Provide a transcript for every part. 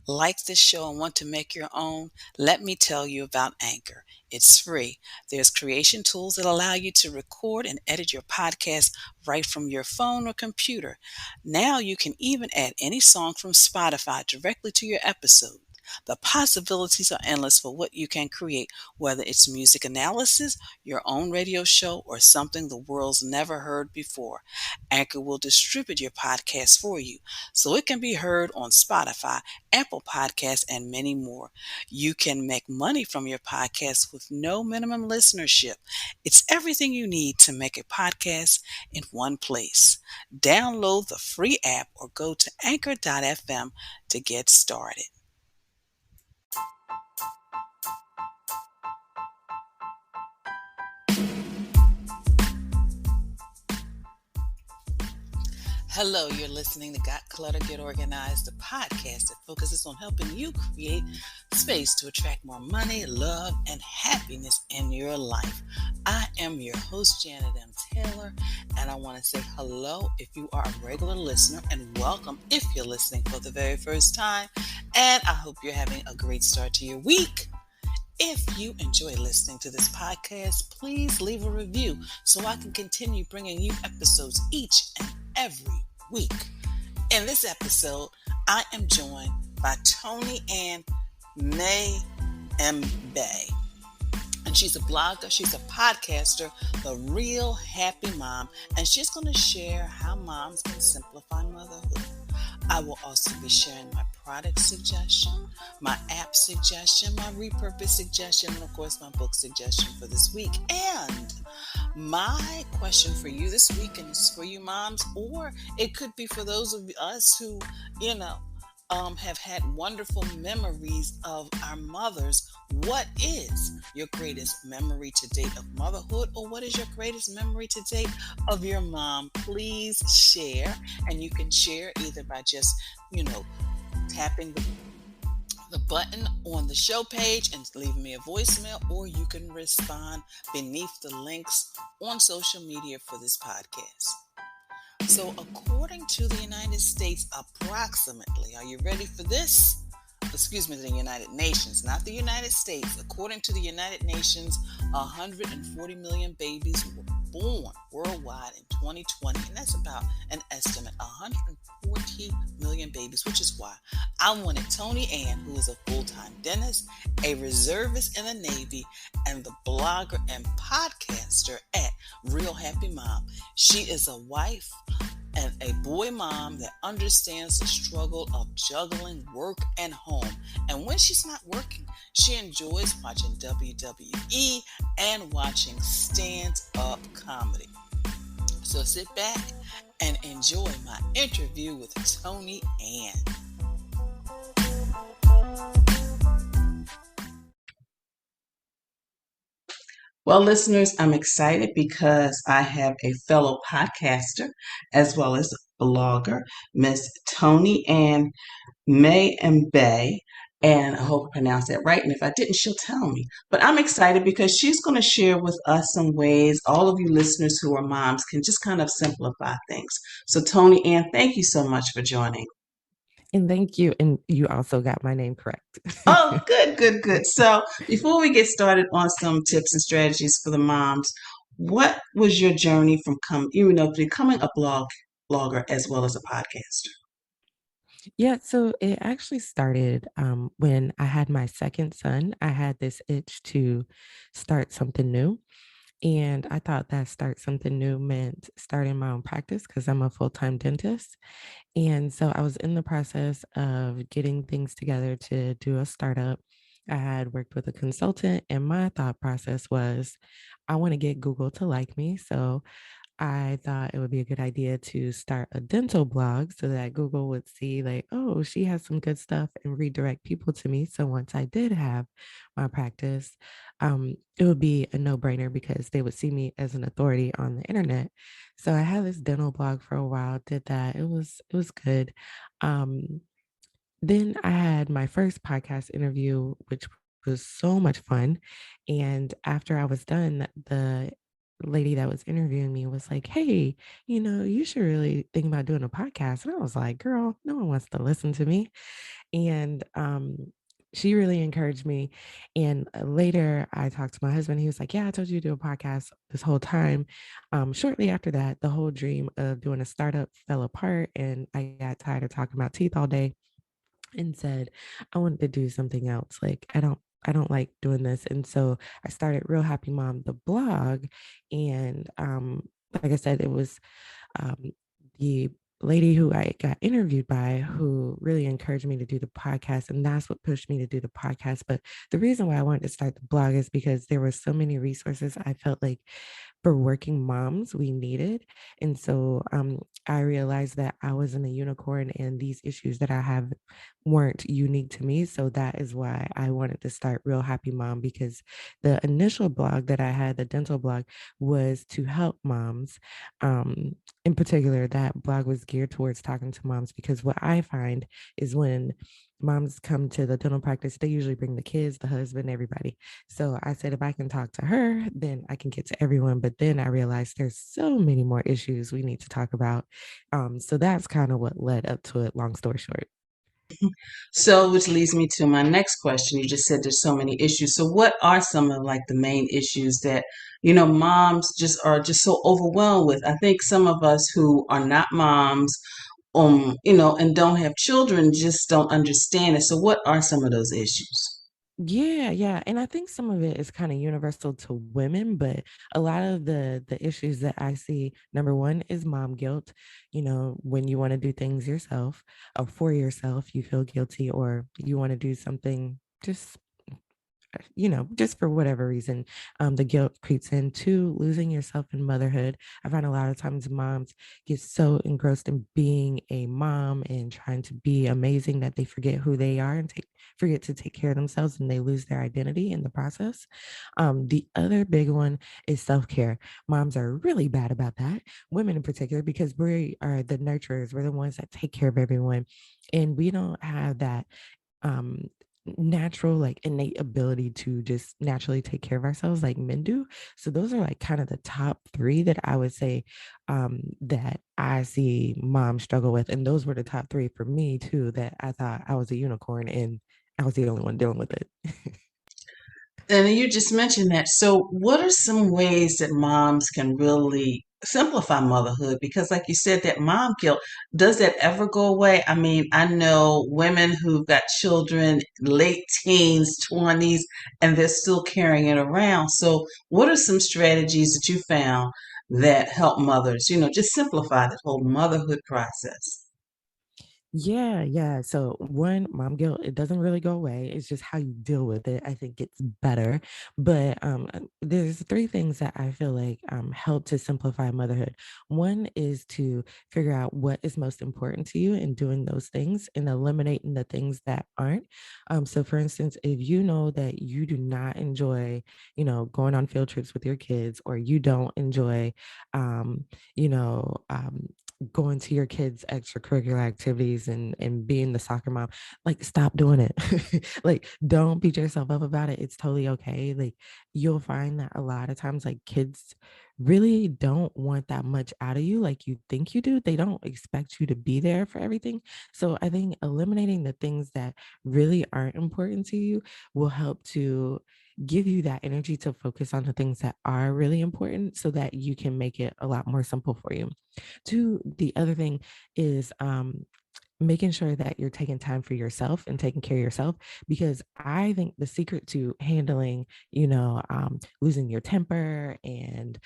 Like this show and want to make your own? Let me tell you about Anchor. It's free. There's creation tools that allow you to record and edit your podcast right from your phone or computer. Now you can even add any song from Spotify directly to your episode. The possibilities are endless for what you can create, whether it's music analysis, your own radio show, or something the world's never heard before. Anchor will distribute your podcast for you so it can be heard on Spotify, Apple Podcasts, and many more. You can make money from your podcast with no minimum listenership. It's everything you need to make a podcast in one place. Download the free app or go to anchor.fm to get started. Hello, you're listening to Got Clutter, Get Organized, the podcast that focuses on helping you create space to attract more money, love, and happiness in your life. I am your host, Janet M. Taylor, and I want to say hello if you are a regular listener, and welcome if you're listening for the very first time. And I hope you're having a great start to your week. If you enjoy listening to this podcast, please leave a review so I can continue bringing you episodes each and every week. In this episode, I am joined by Toni-Ann Maymebe. And she's a blogger, she's a podcaster, the Real Happy Mom, and she's going to share how moms can simplify motherhood. I will also be sharing my product suggestion, my app suggestion, my repurpose suggestion, and of course my book suggestion for this week. And my question for you this week, and it's for you moms, or it could be for those of us who, have had wonderful memories of our mothers. What is your greatest memory to date of motherhood, or what is your greatest memory to date of your mom? Please share, and you can share either by just, tapping the button on the show page and leaving me a voicemail, or you can respond beneath the links on social media for this podcast. So according to the United States, approximately, are you ready for this? Excuse me, the United Nations, not the United States. According to the United Nations, 140 million babies were born worldwide in 2020, and that's about an estimate, 140 million babies, which is why I wanted Toni-Ann, who is a full-time dentist, a reservist in the Navy, and the blogger and podcaster at Real Happy Mom. She is a wife and a boy mom that understands the struggle of juggling work and home. And when she's not working, she enjoys watching WWE and watching stand-up comedy. So sit back and enjoy my interview with Toni-Ann. Well, listeners, I'm excited because I have a fellow podcaster as well as blogger, Miss Toni-Ann Maymebe, and I hope I pronounced that right. And if I didn't, she'll tell me. But I'm excited because she's going to share with us some ways all of you listeners who are moms can just kind of simplify things. So, Toni-Ann, thank you so much for joining. And thank you. And you also got my name correct. Oh, good, good, good. So before we get started on some tips and strategies for the moms, what was your journey from becoming a blogger as well as a podcaster? Yeah, so it actually started when I had my second son. I had this itch to start something new. And I thought that start something new meant starting my own practice because I'm a full-time dentist. And so I was in the process of getting things together to do a startup. I had worked with a consultant, and my thought process was I want to get Google to like me. So I thought it would be a good idea to start a dental blog so that Google would see, like, oh, she has some good stuff and redirect people to me. So once I did have my practice, it would be a no brainer because they would see me as an authority on the internet. So I had this dental blog for a while, did that. It was good. Um, then I had my first podcast interview, which was so much fun. And after I was done, the lady that was interviewing me was like, hey, you should really think about doing a podcast. And I was like, girl, no one wants to listen to me. And she really encouraged me. And later I talked to my husband. He was like, yeah, I told you to do a podcast this whole time. Shortly after that, the whole dream of doing a startup fell apart, and I got tired of talking about teeth all day and said I wanted to do something else. Like I don't like doing this. And so I started Real Happy Mom, the blog. And like I said, it was um, the lady who I got interviewed by who really encouraged me to do the podcast. And that's what pushed me to do the podcast. But the reason why I wanted to start the blog is because there were so many resources I felt like for working moms we needed. And so I realized that I wasn't a unicorn and these issues that I have weren't unique to me. So that is why I wanted to start Real Happy Mom, because the initial blog that I had, the dental blog, was to help moms. Um, in particular, that blog was geared towards talking to moms, because what I find is when moms come to the dental practice, they usually bring the kids, the husband, everybody. So I said, if I can talk to her, then I can get to everyone. But then I realized there's so many more issues we need to talk about. So that's kind of what led up to it, long story short. So, which leads me to my next question. You just said there's so many issues. So, what are some of like the main issues that, moms just are just so overwhelmed with? I think some of us who are not moms, and don't have children just don't understand it. So, what are some of those issues? Yeah, yeah. And I think some of it is kind of universal to women, but a lot of the issues that I see, number one is mom guilt. When you want to do things yourself or for yourself, you feel guilty, or you want to do something just for whatever reason, the guilt creeps in. Two, losing yourself in motherhood. I find a lot of times moms get so engrossed in being a mom and trying to be amazing that they forget who they are and forget to take care of themselves, and they lose their identity in the process. The other big one is self-care. Moms are really bad about that, women in particular, because we are the nurturers. We're the ones that take care of everyone. And we don't have that um natural, like innate ability to just naturally take care of ourselves like men do. So those are like kind of the top three that I would say that I see moms struggle with. And those were the top three for me too, that I thought I was a unicorn and I was the only one dealing with it. And you just mentioned that. So, what are some ways that moms can really simplify motherhood? Because, like you said, that mom guilt, does that ever go away? I mean, I know women who've got children, late teens, 20s, and they're still carrying it around. So, what are some strategies that you found that help mothers, just simplify that whole motherhood process? Yeah, yeah. So one, mom guilt, it doesn't really go away. It's just how you deal with it. I think it's better. But there's three things that I feel like help to simplify motherhood. One is to figure out what is most important to you and doing those things and eliminating the things that aren't. So for instance, if you know that you do not enjoy, going on field trips with your kids, or you don't enjoy you know, going to your kids' extracurricular activities and being the soccer mom, like stop doing it. Like don't beat yourself up about it. It's totally okay. Like you'll find that a lot of times like kids really don't want that much out of you like you think you do. They don't expect you to be there for everything. So I think eliminating the things that really aren't important to you will help to give you that energy to focus on the things that are really important so that you can make it a lot more simple for you. Two, the other thing is making sure that you're taking time for yourself and taking care of yourself, because I think the secret to handling losing your temper and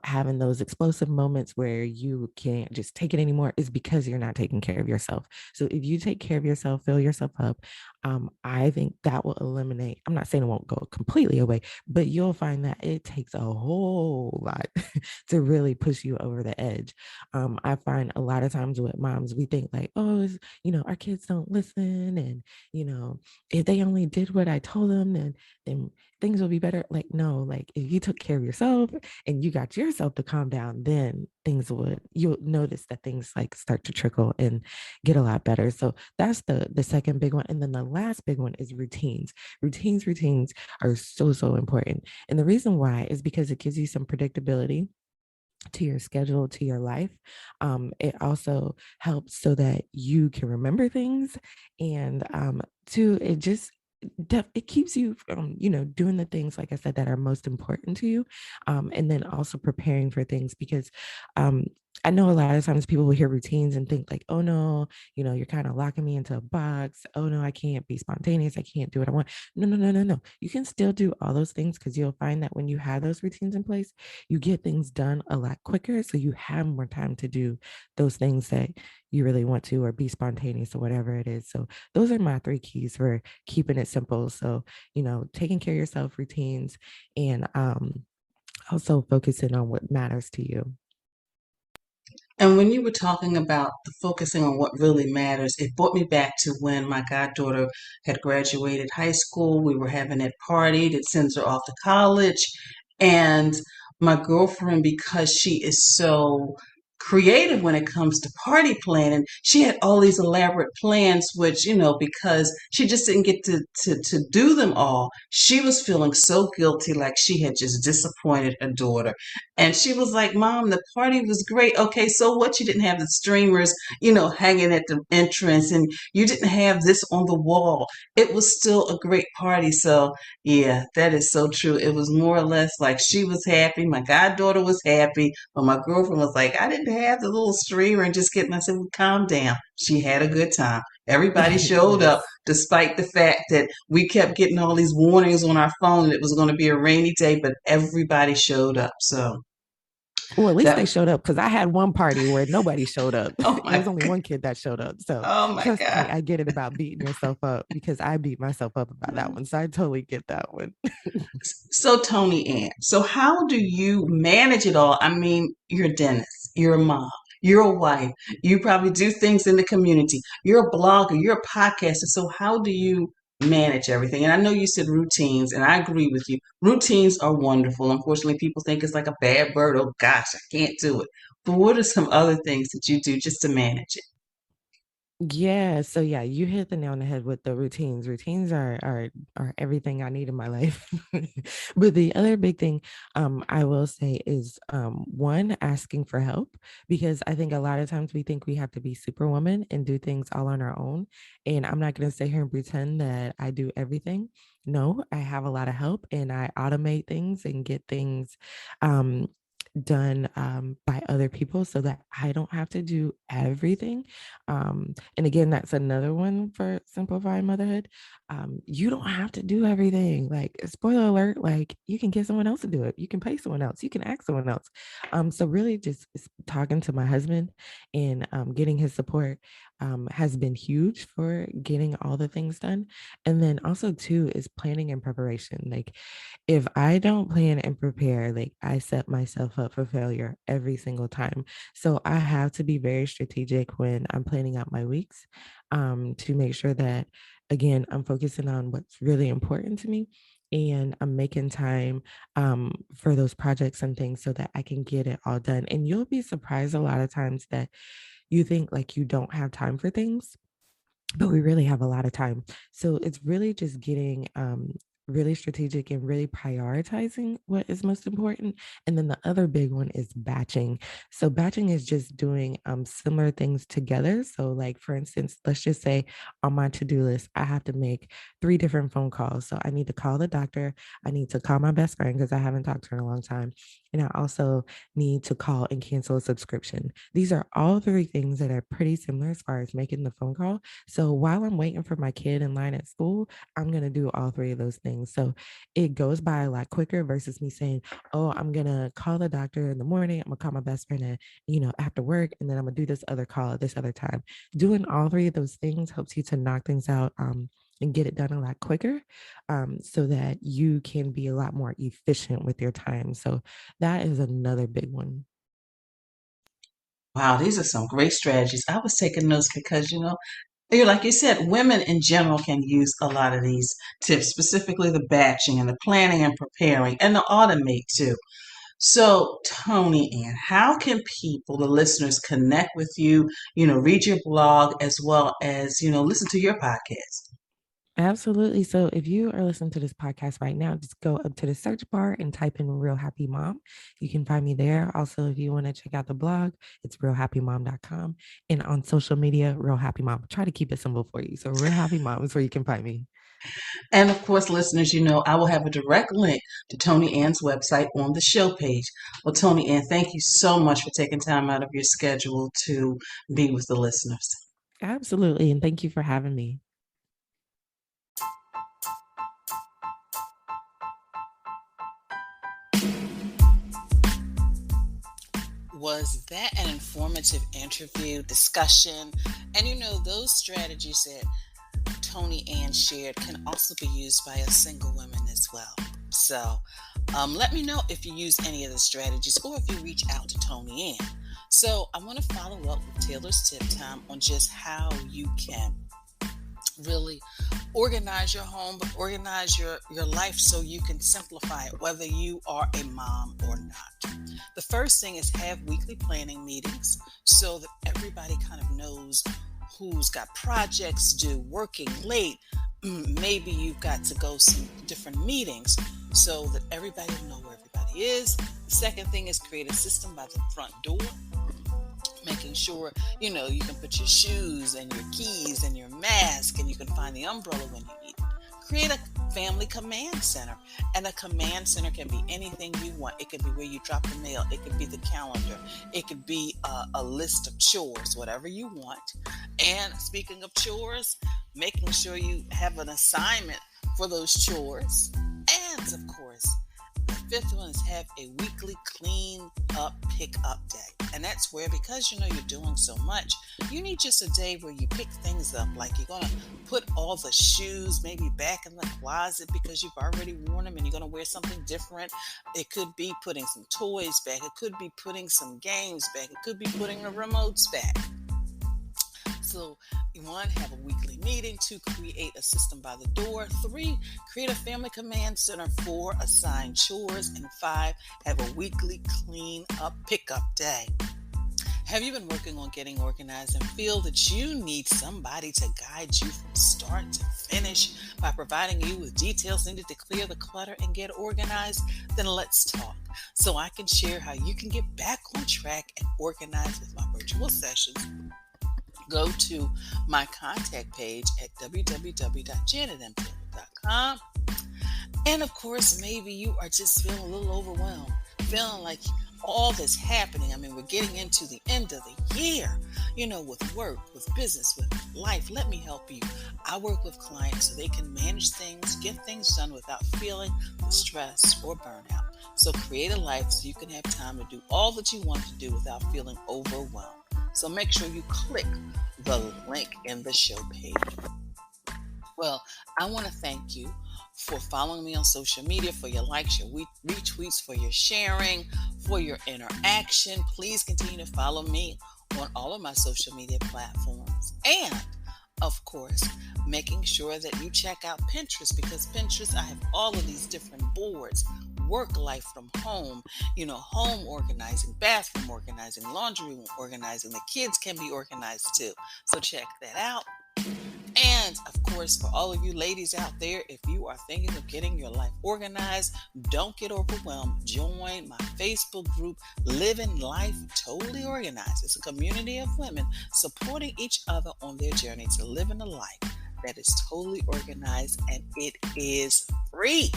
having those explosive moments where you can't just take it anymore is because you're not taking care of yourself. So if you take care of yourself, fill yourself up, I think that will eliminate, I'm not saying it won't go completely away, but you'll find that it takes a whole lot to really push you over the edge. I find a lot of times with moms, we think like, oh, our kids don't listen. And, if they only did what I told them, then things will be better. Like, no, like if you took care of yourself and you got yourself to calm down, then you'll notice that things like start to trickle and get a lot better. So that's the second big one. And then the last big one is routines. Routines are so, so important. And the reason why is because it gives you some predictability. to your schedule, to your life. It also helps so that you can remember things, and to it just it keeps you from doing the things, like I said, that are most important to you, and then also preparing for things, because um, I know a lot of times people will hear routines and think like, oh no, you're kind of locking me into a box. Oh no, I can't be spontaneous. I can't do what I want. No, no, no, no, no. You can still do all those things, because you'll find that when you have those routines in place, you get things done a lot quicker. So you have more time to do those things that you really want to, or be spontaneous, or whatever it is. So those are my three keys for keeping it simple. So, taking care of yourself, routines, and also focusing on what matters to you. And when you were talking about the focusing on what really matters, it brought me back to when my goddaughter had graduated high school. We were having that party that sends her off to college. And my girlfriend, because she is so creative when it comes to party planning, she had all these elaborate plans, which, because she just didn't get to do them all, she was feeling so guilty, like she had just disappointed her daughter. And she was like, Mom, the party was great. Okay, so what? You didn't have the streamers, hanging at the entrance, and you didn't have this on the wall. It was still a great party. So, yeah, that is so true. It was more or less like she was happy, my goddaughter was happy, but my girlfriend was like, I didn't have the little streamer and just kidding. I said, well, calm down. She had a good time. Everybody showed up, Yes. despite the fact that we kept getting all these warnings on our phone that it was going to be a rainy day, but everybody showed up. So Well, at least they that, showed up, because I had one party where nobody showed up. oh It my, was only one kid that showed up. So oh my trust me, God. I get it about beating yourself up, because I beat myself up about that one. So I totally get that one. So, Toni-Ann, so how do you manage it all? I mean, you're a dentist, you're a mom, you're a wife, you probably do things in the community, you're a blogger, you're a podcaster. So, how do you manage everything? And I know you said routines, and I agree with you. Routines are wonderful. Unfortunately, people think it's like a bad bird. Oh gosh, I can't do it. But what are some other things that you do just to manage it? Yeah, so yeah, you hit the nail on the head with the routines. Routines are everything I need in my life. But the other big thing I will say is one, asking for help, because I think a lot of times we think we have to be superwoman and do things all on our own. And I'm not going to sit here and pretend that I do everything. No, I have a lot of help, and I automate things and get things um done by other people, so that I don't have to do everything. And again, that's another one for simplifying motherhood. You don't have to do everything. Like, spoiler alert, like, you can get someone else to do it. You can pay someone else. You can ask someone else. So really just talking to my husband and getting his support has been huge for getting all the things done. And then also too is planning and preparation. Like, if I don't plan and prepare, like, I set myself up for failure every single time. So I have to be very strategic when I'm planning out my weeks, to make sure that, again, I'm focusing on what's really important to me, and I'm making time for those projects and things so that I can get it all done. And you'll be surprised a lot of times that you think like you don't have time for things, but we really have a lot of time. So it's really just getting really strategic and really prioritizing what is most important. And then the other big one is batching. So batching is just doing similar things together. So, like, for instance, let's just say on my to-do list, I have to make 3 different phone calls. So I need to call the doctor, I need to call my best friend because I haven't talked to her in a long time, and I also need to call and cancel a subscription. These are all 3 things that are pretty similar as far as making the phone call. So while I'm waiting for my kid in line at school, I'm going to do all 3 of those things. So it goes by a lot quicker versus me saying, oh, I'm going to call the doctor in the morning. I'm going to call my best friend at, after work. And then I'm going to do this other call at this other time. Doing all 3 of those things helps you to knock things out, and get it done a lot quicker, so that you can be a lot more efficient with your time. So that is another big one. Wow, these are some great strategies. I was taking notes because, like you said, women in general can use a lot of these tips, specifically the batching and the planning and preparing and the automate too. So, Toni-Ann, how can people, the listeners, connect with you, read your blog as well as, listen to your podcast? Absolutely. So if you are listening to this podcast right now, just go up to the search bar and type in Real Happy Mom. You can find me there. Also, if you want to check out the blog, it's realhappymom.com. And on social media, Real Happy Mom. Try to keep it simple for you. So Real Happy Mom is where you can find me. And of course, listeners, I will have a direct link to Toni-Ann's website on the show page. Well, Toni-Ann, thank you so much for taking time out of your schedule to be with the listeners. Absolutely. And thank you for having me. Was that an informative interview discussion? And those strategies that Toni-Ann shared can also be used by us single women as well. So let me know if you use any of the strategies or if you reach out to Toni-Ann. So I want to follow up with Taylor's tip time on just how you can really organize your home, but organize your life so you can simplify it, whether you are a mom or not. The first thing is have weekly planning meetings so that everybody kind of knows who's got projects due, working late. Maybe you've got to go some different meetings so that everybody will know where everybody is. The second thing is create a system by the front door, making sure you can put your shoes and your keys and your mask, and you can find the umbrella when you need it. Create a family command center, and a command center can be anything you want. It could be where you drop the mail, it could be the calendar, it could be a list of chores, whatever you want. And speaking of chores, making sure you have an assignment for those chores. And of course, the fifth one is have a weekly clean up pick up day. And that's where, because you're doing so much, you need just a day where you pick things up. Like you're going to put all the shoes maybe back in the closet because you've already worn them and you're going to wear something different. It could be putting some toys back. It could be putting some games back. It could be putting the remotes back. So, 1, have a weekly meeting. 2, create a system by the door. 3, create a family command center. 4, assign chores. And 5, have a weekly clean up pickup day. Have you been working on getting organized and feel that you need somebody to guide you from start to finish by providing you with details needed to clear the clutter and get organized? Then let's talk so I can share how you can get back on track and organized with my virtual sessions. Go to my contact page at www.janetmtaylor.com. And of course, maybe you are just feeling a little overwhelmed, feeling like all that's happening. I mean, we're getting into the end of the year, with work, with business, with life. Let me help you. I work with clients so they can manage things, get things done without feeling the stress or burnout. So create a life so you can have time to do all that you want to do without feeling overwhelmed. So make sure you click the link in the show page. Well, I want to thank you for following me on social media, for your likes, your retweets, for your sharing, for your interaction. Please continue to follow me on all of my social media platforms. And, of course, making sure that you check out Pinterest, because Pinterest, I have all of these different boards. Work life from home, home organizing, bathroom organizing, laundry room organizing. The kids can be organized too. So check that out. And of course, for all of you ladies out there, if you are thinking of getting your life organized, don't get overwhelmed. Join my Facebook group, Living Life Totally Organized. It's a community of women supporting each other on their journey to living a life that is totally organized, and it is free.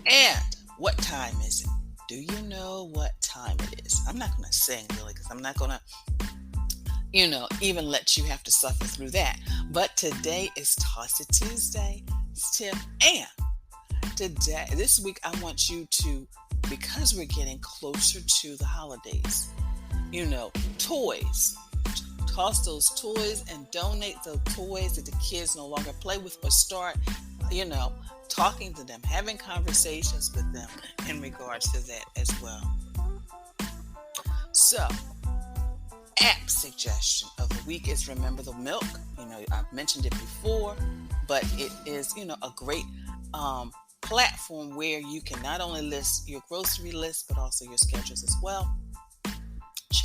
And what time is it? Do you know what time it is? I'm not going to sing really, because I'm not going to, even let you have to suffer through that. But today is Toss It Tuesday. It's Tim. And this week, I want you to, because we're getting closer to the holidays, toys. Toss those toys and donate those toys that the kids no longer play with, or start, talking to them, having conversations with them in regards to that as well. So, app suggestion of the week is Remember the Milk. I've mentioned it before, but it is, a great platform where you can not only list your grocery list, but also your schedules as well.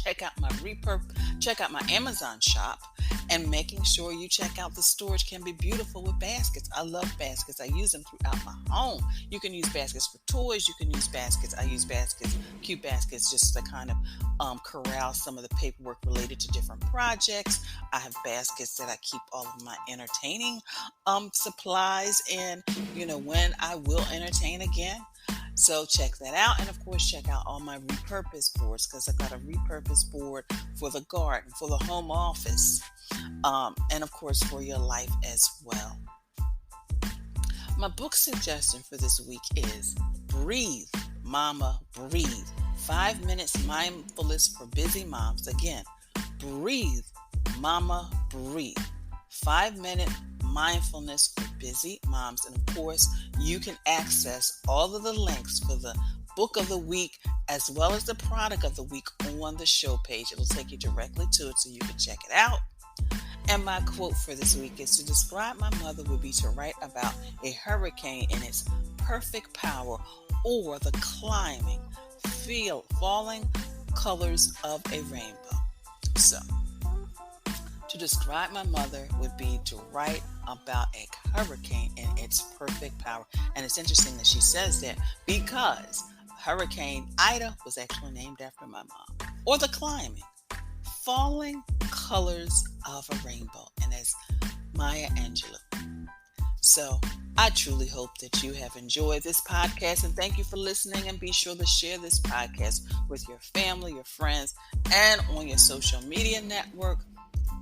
Check out my Amazon shop, and making sure you check out the storage can be beautiful with baskets. I love baskets. I use them throughout my home. You can use baskets for toys. You can use baskets. I use baskets, cute baskets, just to kind of corral some of the paperwork related to different projects. I have baskets that I keep all of my entertaining supplies in, when I will entertain again. So check that out. And of course, check out all my repurposed boards, because I've got a repurposed board for the garden, for the home office, and of course for your life as well. My book suggestion for this week is Breathe, Mama, Breathe. 5 minutes mindfulness for busy moms. Again, Breathe, Mama, Breathe. 5-minute mindfulness for busy moms. And of course, you can access all of the links for the book of the week as well as the product of the week on the show page. It'll take you directly to it so you can check it out. And my quote for this week is, to describe my mother would be to write about a hurricane in its perfect power, or the climbing, falling colors of a rainbow. So, to describe my mother would be to write about a hurricane in its perfect power. And it's interesting that she says that, because Hurricane Ida was actually named after my mom. Or the climbing, falling colors of a rainbow, and as Maya Angelou. So I truly hope that you have enjoyed this podcast, and thank you for listening, and be sure to share this podcast with your family, your friends, and on your social media network.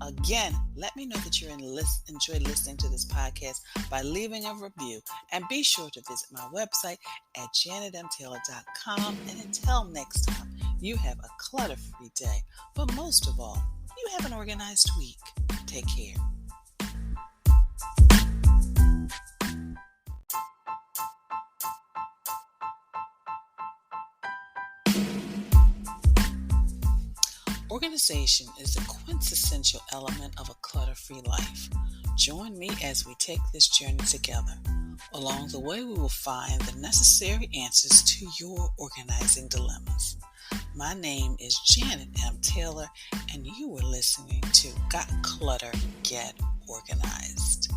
Again, let me know that you enjoy listening to this podcast by leaving a review, and be sure to visit my website at janetmtaylor.com. And until next time, you have a clutter-free day, but most of all, you have an organized week. Take care. Organization is a quintessential element of a clutter-free life. Join me as we take this journey together. Along the way, we will find the necessary answers to your organizing dilemmas. My name is Janet M. Taylor, and you are listening to Got Clutter, Get Organized.